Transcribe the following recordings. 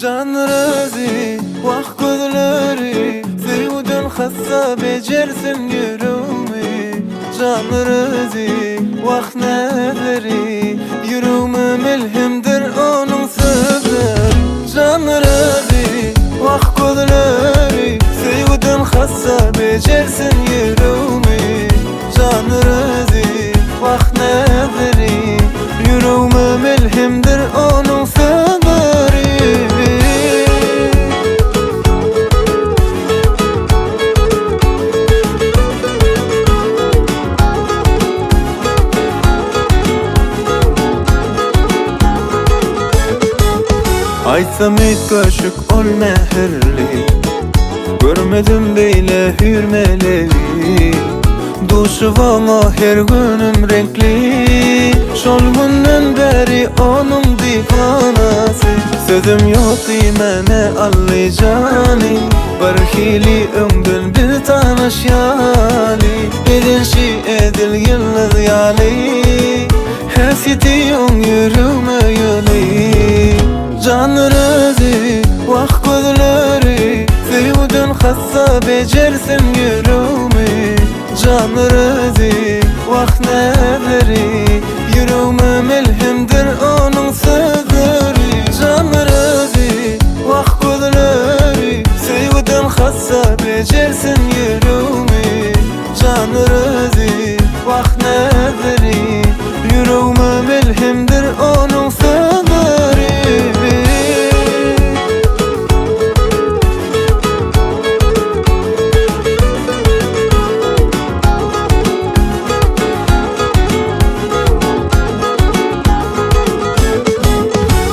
Can razi vah gözleri sevdin hassa becersin yürüme. Can razi vah neleri yürüme melhemdir onun sözü. Can razi vah gözleri sevdin hassa becersin yürüme. Can razi vah neleri yürüme melhemdir onun sözü. Aysam et köşük ol mehirli, görmedim beyle hürmelevi. Duşu bana her günüm renkli, şol günden beri onun divanası. Sözüm yok dimene allayacani, barhili ömdün bir tanış yali. Edin şi edil yıldız yali, hasiti on yürüme yali. Can razi vah gözleri sevdin hassa becersin yürüme. Can razi vah neleri yürüme melhemdir onun sözleri. Can razi vah gözleri sevdin hassa becersin yürüme. Can razi vah neleri yürüme melhemdir onun sözleri.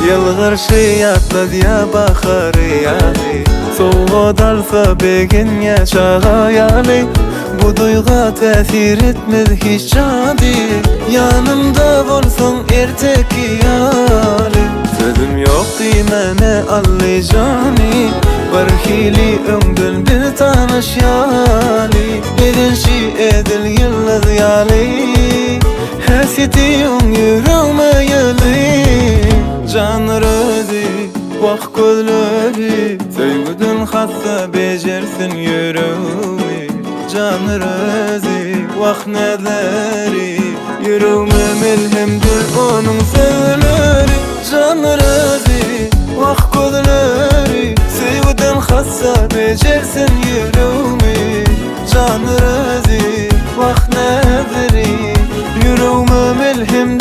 Yılgır şiyatla diye bakarı yani, soğuğa dalsa begin yaşağa yani. Bu duyga tesir etmez hiç cadi, yanımda olsun ertek yali. Sözüm yok dimene allayacani, barhili ömdün bir tanış yali. Edin şi edil yıldız yali, hasiti on yürüme yali. Can razi vah gözleri sevdin hassa becersin yürüme. Can razi vah neleri yürüme melhemdir onun sözleri. Can razi vah gözleri sevdin hassa becersin yürüme. Can razi vah neleri yürüme melhemdir